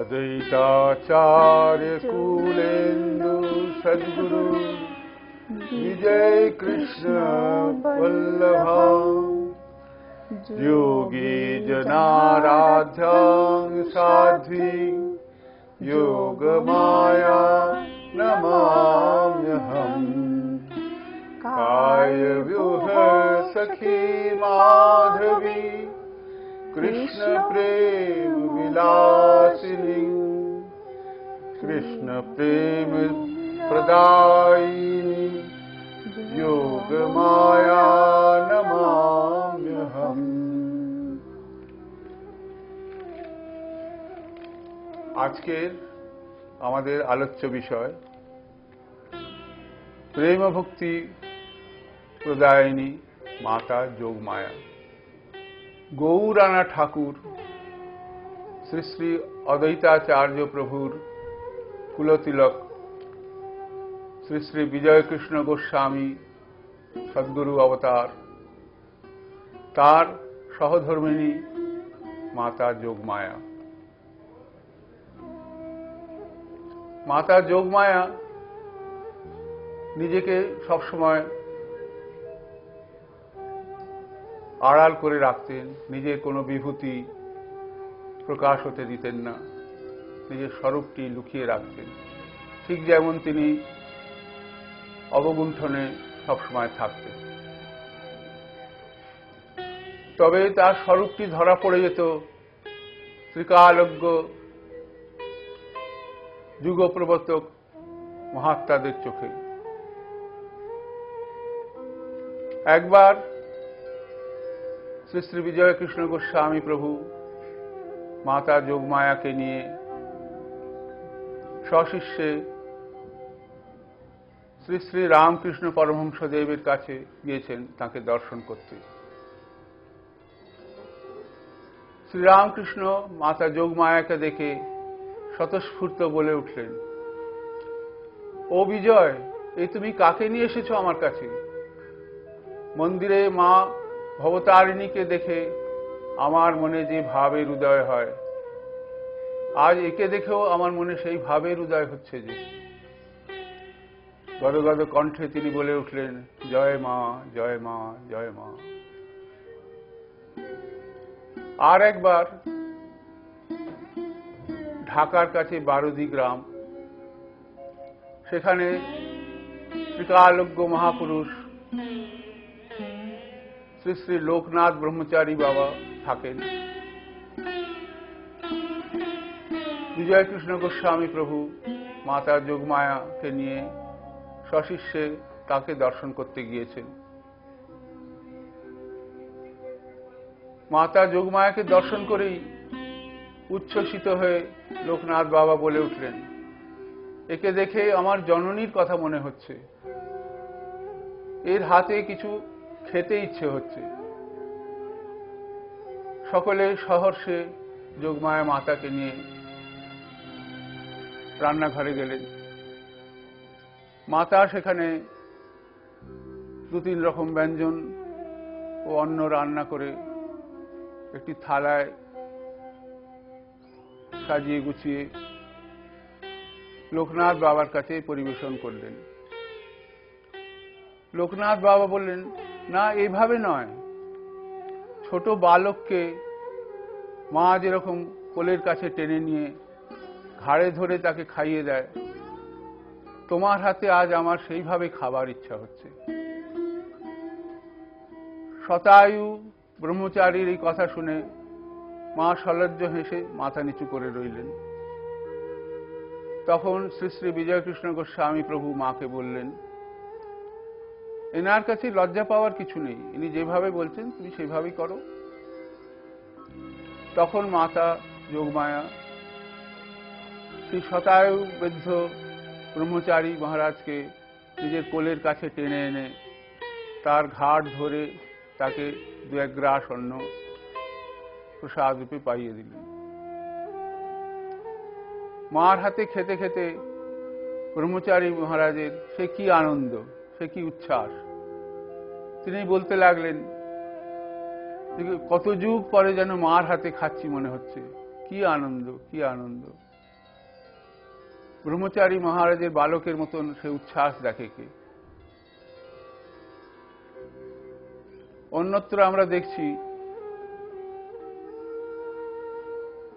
अद्वैताचार्य कुलेन्दु सद्गुरु विजय कृष्ण वल्लभा योगी जनाराध्यां साध्वी योगमाया नमाम्यहम् कायव्यूह सखी माधवी कृष्ण प्रेम विलासिनी कृष्ण प्रेम प्रदायिनी योगमाया नमाम्यहम्। আজকের আমাদের আলোচ্য বিষয় প্রেম ভক্তি প্রদায়িনী মাতা যোগমায়া। গৌরানা ঠাকুর শ্রী শ্রী অদ্বৈতাচার্য প্রভুর কুলতিলক শ্রী শ্রী বিজয়কৃষ্ণ গোস্বামী সদ্গুরু অবতার, তার সহধর্মিণী মাতা যোগমায়া। মাতা যোগমায়া নিজেকে সবসময় আড়াল করে রাখতেন, নিজের কোনো বিভূতি প্রকাশ হতে দিতেন না, নিজের স্বরূপটি লুকিয়ে রাখতেন। ঠিক যেমন তিনি অবগুণ্ঠনে সবসময় থাকতেন। তবে তার স্বরূপটি ধরা পড়ে যেত ত্রিকালজ্ঞ যুগপ্রবর্তক মহাত্মাদের চোখে। একবার শ্রী শ্রী বিজয়কৃষ্ণ গোস্বামী প্রভু মাতা যোগমায়াকে নিয়ে সশিষ্যে শ্রী শ্রী রামকৃষ্ণ পরমহংসদেবের কাছে গিয়েছেন তাকে দর্শন করতে। শ্রীরামকৃষ্ণ মাতা যোগমায়াকে দেখে স্বতঃস্ফূর্ত বলে উঠলেন, ও বিজয়, এই তুমি কাকে নিয়ে এসেছো আমার কাছে? মন্দিরে মা ভবতারিণীকে দেখে আমার মনে যে ভাবের উদয় হয়, আজ একে দেখেও আমার মনে সেই ভাবের উদয় হচ্ছে যে। গদগদ কণ্ঠে তিনি বলে উঠলেন, জয় মা, জয় মা, জয় মা। আর একবার ঢাকার কাছে বারুদি গ্রাম, সেখানে ত্রিকালজ্ঞ মহাপুরুষ শ্রী শ্রী লোকনাথ ব্রহ্মচারী বাবা থাকেন। বিজয়কৃষ্ণ গোস্বামী প্রভু মাতা যোগমায়াকে নিয়ে সশিষ্যে তাকে দর্শন করতে গিয়েছেন। মাতা যোগমায়াকে দর্শন করেই উচ্ছ্বসিত হয়ে লোকনাথ বাবা বলে উঠলেন, একে দেখে আমার জননীর কথা মনে হচ্ছে, এর হাতে কিছু খেতে ইচ্ছে হচ্ছে। সকলে সহর্ষে যোগমায়া মাতাকে নিয়ে রান্নাঘরে গেলেন। মাতা সেখানে দু তিন রকম ব্যঞ্জন ও অন্ন রান্না করে একটি থালায় সাজিয়ে গুছিয়ে লোকনাথ বাবার কাছে পরিবেশন করলেন। লোকনাথ বাবা বললেন, না, এইভাবে নয়। ছোট বালককে মা যেরকম কোলের কাছে টেনে নিয়ে ঘাড়ে ধরে তাকে খাইয়ে দেয়, তোমার হাতে আজ আমার সেইভাবে খাবার ইচ্ছা হচ্ছে। শতায়ু ব্রহ্মচারীর এই কথা শুনে মা সলজ্জ হেসে মাথা নিচু করে রইলেন। তখন শ্রী শ্রী বিজয়কৃষ্ণ গোস্বামী প্রভু মাকে বললেন, এনার কাছে লজ্জা পাওয়ার কিছু নেই, ইনি যেভাবে বলছেন তুমি সেভাবেই করো। তখন মাতা যোগমায়া শ্রী শতায়ু বৃদ্ধ ব্রহ্মচারী মহারাজকে নিজের কোলের কাছে টেনে এনে তার ঘাড় ধরে তাকে দু এক গ্রাস অন্ন প্রসাদ রূপে পাইয়ে দিলেন। মার হাতে খেতে খেতে ব্রহ্মচারী মহারাজের সে কি আনন্দ, সে কি উচ্ছ্বাস। তিনি বলতে লাগলেন, কত যুগ পরে যেন মার হাতে খাচ্ছি মনে হচ্ছে, কি আনন্দ, কি আনন্দ। ব্রহ্মচারী মহারাজের বালকের মতন সে উচ্ছ্বাস দেখে কে? অন্যত্র আমরা দেখছি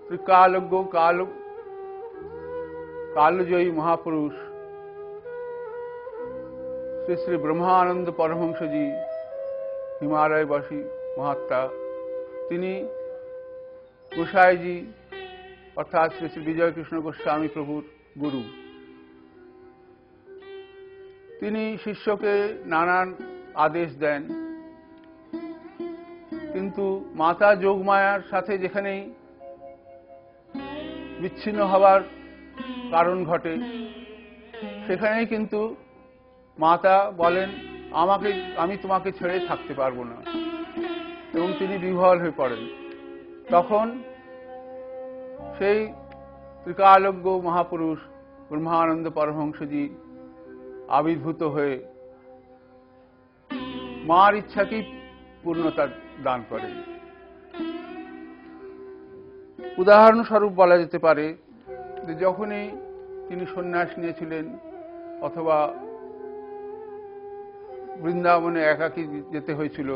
ত্রিকালজ্ঞ কালজয়ী মহাপুরুষ শ্রী শ্রী ব্রহ্মানন্দ পরমহংসজি, হিমালয়বাসী মহাত্মা, তিনি গোসাইজি অর্থাৎ শ্রী শ্রী বিজয় কৃষ্ণ গোস্বামী প্রভুর গুরু। তিনি শিষ্যকে নানান আদেশ দেন, কিন্তু মাতা যোগমায়ার সাথে যেখানেই বিচ্ছিন্ন হবার কারণ ঘটে, সেখানেই কিন্তু মাতা বলেন আমি তোমাকে ছেড়ে থাকতে পারবো না, এবং তিনি বিহ্বল হয়ে পড়েন। তখন সেই ত্রিকালজ্ঞ মহাপুরুষ ব্রহ্মানন্দ পরমহংসজি আবির্ভূত হয়ে মার ইচ্ছাকেই পূর্ণতা দান করেন। উদাহরণস্বরূপ বলা যেতে পারে যে যখনই তিনি সন্ন্যাস নিয়েছিলেন অথবা বৃন্দাবনে একাকী যেতে হয়েছিল,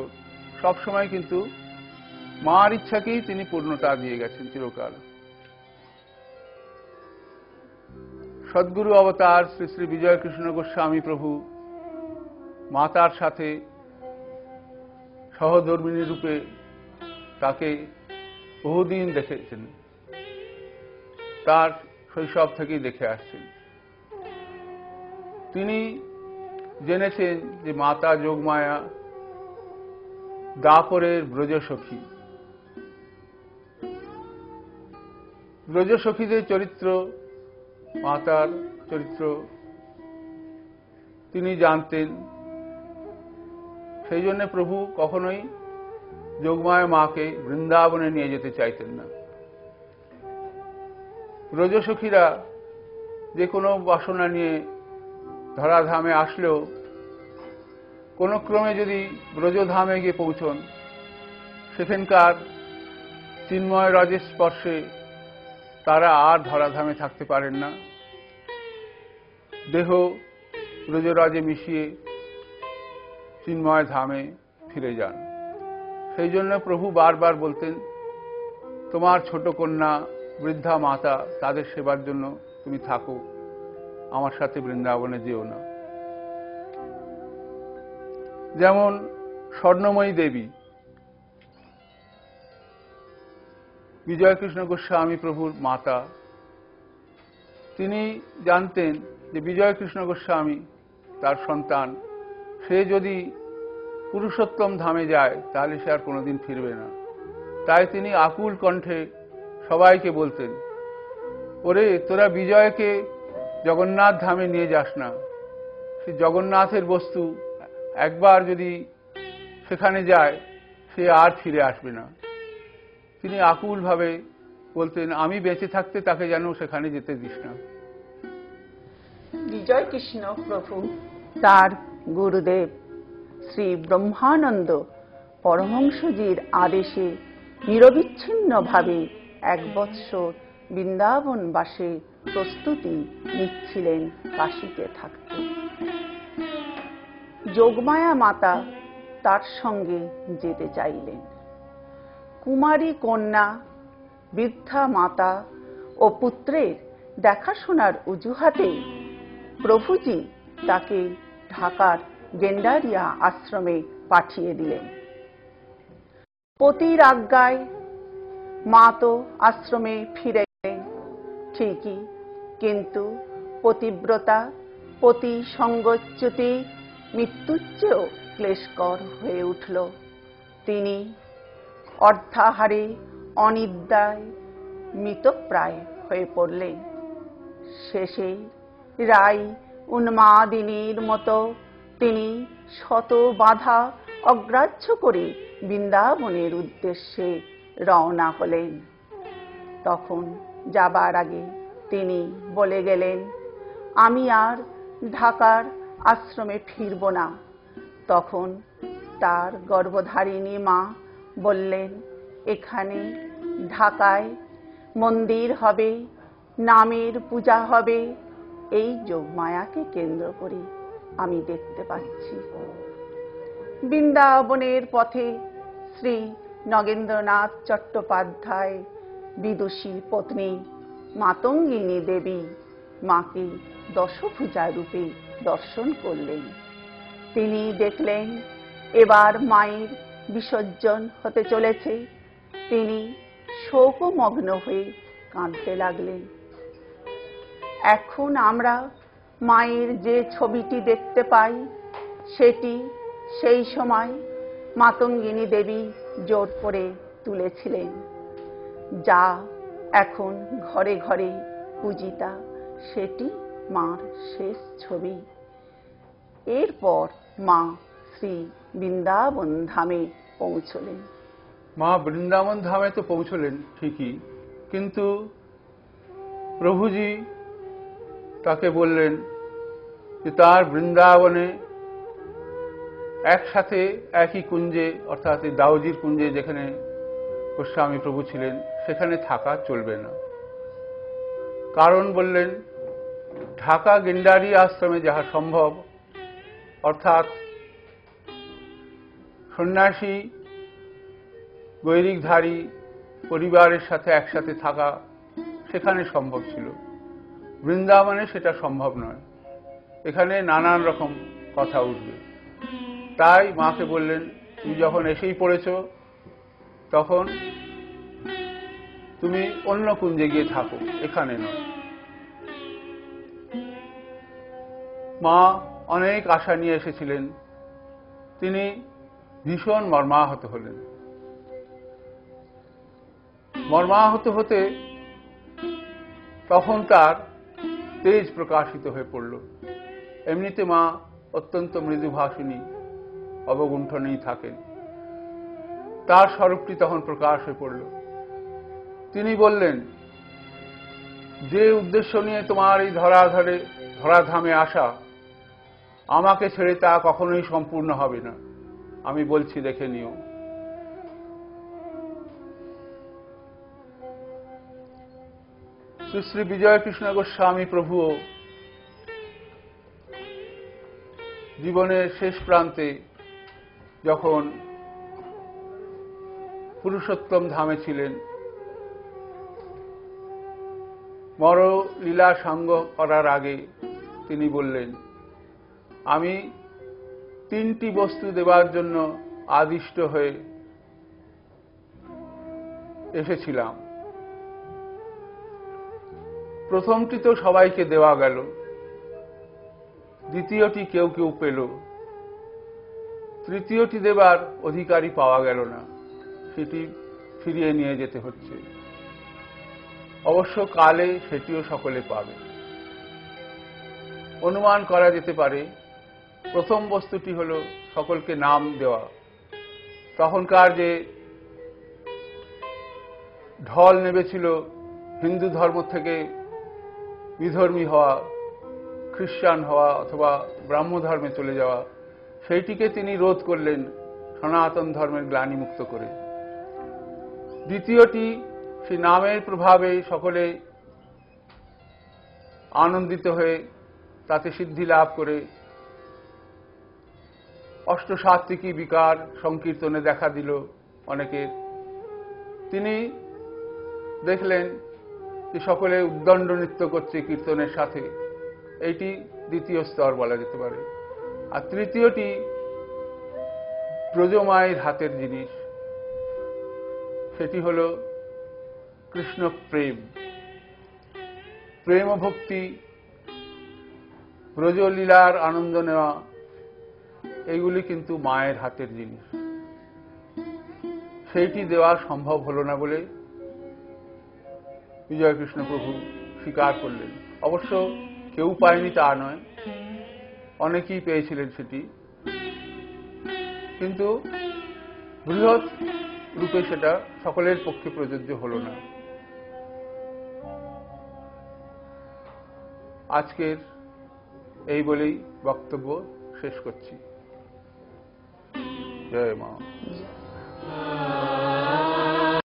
সবসময় কিন্তু মার ইচ্ছাকেই তিনি পূর্ণতা দিয়ে গেছেন চিরকাল। সদ্গুরু অবতার শ্রী শ্রী বিজয় কৃষ্ণ গোস্বামী প্রভু মাতার সাথে সহধর্মিণী রূপে তাকে বহুদিন দেখেছেন, তার শৈশব থেকেই দেখে আসছেন। তিনি জেনেছেন যে মাতা যোগমায়া দাপরের ব্রজসখী। ব্রজসখীদের চরিত্র, মাতার চরিত্র তিনি জানতেন। সেই জন্য প্রভু কখনোই যোগমায়া মাকে বৃন্দাবনে নিয়ে যেতে চাইতেন না। ব্রজসখীরা যে কোনো বাসনা নিয়ে ধরাধামে আসলেও কোনো ক্রমে যদি ব্রজধামে গিয়ে পৌঁছন, সেখানকার চিন্ময় রজের স্পর্শে তারা আর ধরাধামে থাকতে পারেন না, দেহ ব্রজরাজে মিশিয়ে চিন্ময় ধামে ফিরে যান। সেই জন্য প্রভু বারবার বলতেন, তোমার ছোট কন্যা বৃদ্ধা মাতা, তাদের সেবার জন্য তুমি থাকো, আমার সাথে বৃন্দাবনে যেও না। যেমন স্বর্ণময়ী দেবী, বিজয় কৃষ্ণ গোস্বামী প্রভুর মাতা, তিনি জানতেন যে বিজয় কৃষ্ণ গোস্বামী তার সন্তান, সে যদি পুরুষোত্তম ধামে যায় তাহলে সে আর কোনোদিন ফিরবে না। তাই তিনি আকুল কণ্ঠে সবাইকে বলতেন, ওরে তোরা বিজয়কে জগন্নাথ ধামে নিয়ে যাস না, সে জগন্নাথের বস্তু একবার যদি সেখানে যায় সে আর ফিরে আসবে না। তিনি আকুলভাবে বলতেন, আমি বেঁচে থাকতে তাকে যেন সেখানে যেতে দিস না। বিজয় কৃষ্ণ প্রভু তার গুরুদেব শ্রী ব্রহ্মানন্দ পরমহংসজির আদেশে নিরবিচ্ছিন্নভাবে 1 বৎসর বৃন্দাবন বাসে প্রস্তুতি নিচ্ছিলেন কাশীতে থাকতে। যোগমায়া মাতা তার সঙ্গে যেতে চাইলেন। কুমারী কন্যা, বৃদ্ধা মাতা ও পুত্রের দেখাশোনার অজুহাতে প্রভুজি তাকে ঢাকার গেন্ডারিয়া আশ্রমে পাঠিয়ে দিলেন। পতির আজ্ঞায় মা তো আশ্রমে ফিরে গেলেন ঠিকই, কিন্তু পতিব্রতা, পতি সঙ্গচ্যুতি মৃত্যুর চেয়েও ক্লেশকর হয়ে উঠল। তিনি অর্ধাহারে অনিদ্রায় মৃতপ্রায় হয়ে পড়লেন। শেষে রাই উন্মাদিনীর মতো তিনি শত বাধা অগ্রাহ্য করে বৃন্দাবনের উদ্দেশ্যে রওনা হলেন। তখন যাবার আগে তিনি বলে গেলেন, আমি আর ঢাকার আশ্রমে ফিরব না। তখন তার গর্ভধারিণী মা বললেন, এখানে ঢাকায় মন্দির হবে, নামের পূজা হবে, এই যোগমায়াকে কেন্দ্র করে আমি দেখতে পাচ্ছি। বৃন্দাবনের পথে শ্রী নগেন্দ্রনাথ চট্টোপাধ্যায় বিদুষী পত্নী মাতঙ্গিনী দেবী মাকে দশভুজা রূপে দর্শন করলেন। তিনি দেখলেন এবার মায়ের বিসর্জন হতে চলেছে। তিনি শোকমগ্ন হয়ে কাঁদতে লাগলেন। এখন আমরা মায়ের যে ছবিটি দেখতে পাই সেটি সেই সময় মাতঙ্গিনী দেবী জোর করে তুলেছিলেন, যা এখন ঘরে ঘরে পূজিতা, সেটি মার শেষ ছবি। এরপর মা শ্রী বৃন্দাবন ধামে পৌঁছলেন। মা বৃন্দাবন ধামে তো পৌঁছলেন ঠিকই, কিন্তু প্রভুজি তাকে বললেন যে তার বৃন্দাবনে একসাথে একই কুঞ্জে, অর্থাৎ দাউজির কুঞ্জে যেখানে গোস্বামী প্রভু ছিলেন সেখানে থাকা চলবে না। কারণ বললেন, ঢাকা গেন্ডারি আশ্রমে যাহা সম্ভব, অর্থাৎ সন্ন্যাসী গৈরিকধারী পরিবারের সাথে একসাথে থাকা সেখানে সম্ভব ছিল, বৃন্দাবনে সেটা সম্ভব নয়। এখানে নানান রকম কথা উঠবে। তাই মাকে বললেন, তুমি যখন এসেই পড়েছ তখন তুমি অন্য কুঞ্জে গিয়ে থাকো, এখানে নয়। মা অনেক আশা নিয়ে এসেছিলেন, তিনি ভীষণ মর্মাহত হলেন। মর্মাহত হতে তখন তার তেজ প্রকাশিত হয়ে পড়ল। এমনিতে মা অত্যন্ত মৃদুভাষিণী, অবগুণ্ঠনেই থাকেন, তার স্বরূপটি তখন প্রকাশ হয়ে পড়ল। তিনি বললেন, যে উদ্দেশ্য নিয়ে তোমার এই ধরাধামে আসা, আমাকে ছেড়ে তা কখনোই সম্পূর্ণ হবে না। আমি বলছি, দেখে নিও। শ্রী শ্রী বিজয় কৃষ্ণ গোস্বামী প্রভুও জীবনের শেষ প্রান্তে যখন পুরুষোত্তম ধামে ছিলেন, মরলীলা সাঙ্গ করার আগে তিনি বললেন, আমি 3টি বস্তু দেবার জন্য আদিষ্ট হয়ে এসেছিলাম। প্রথমটি তো সবাইকে দেওয়া গেল, দ্বিতীয়টি কেউ কেউ পেল, তৃতীয়টি দেবার অধিকারী পাওয়া গেল না, সেটি ফিরিয়ে নিয়ে যেতে হচ্ছে। অবশ্য কালে সেটিও সকলে পাবে। অনুমান করা যেতে পারে প্রথম বস্তুটি হল সকলকে নাম দেওয়া। তখনকার যে ঢল নেমেছিল হিন্দু ধর্ম থেকে বিধর্মী হওয়া, খ্রিস্টান হওয়া অথবা ব্রাহ্ম ধর্মে চলে যাওয়া, সেইটিকে তিনি রোধ করলেন সনাতন ধর্মের গ্লানিমুক্ত করে। দ্বিতীয়টি, সেই নামের প্রভাবে সকলে আনন্দিত হয়ে তাতে সিদ্ধি লাভ করে অষ্টসাত্ত্বিকী বিকার সংকীর্তনে দেখা দিল অনেকের। তিনি দেখলেন যে সকলে উদ্দণ্ড নৃত্য করছে কীর্তনের সাথে, এইটি দ্বিতীয় স্তর বলা যেতে পারে। আর তৃতীয়টি ব্রজমায়ের হাতের জিনিস, সেটি হল কৃষ্ণ প্রেম, প্রেম ভক্তি, ব্রজলীলার আনন্দ নেওয়া, এইগুলি কিন্তু মায়ের হাতের জিনিস। সেইটি দেওয়া সম্ভব হল না বলে বিজয় কৃষ্ণ প্রভু স্বীকার করলেন। অবশ্য কেউ পায়নি তা নয়, অনেকেই পেয়েছিলেন সেটি, কিন্তু বৃহৎ রূপে সেটা সকলের পক্ষে প্রযোজ্য হল না। আজকের এই বলেই বক্তব্য শেষ করছি। জয় মা।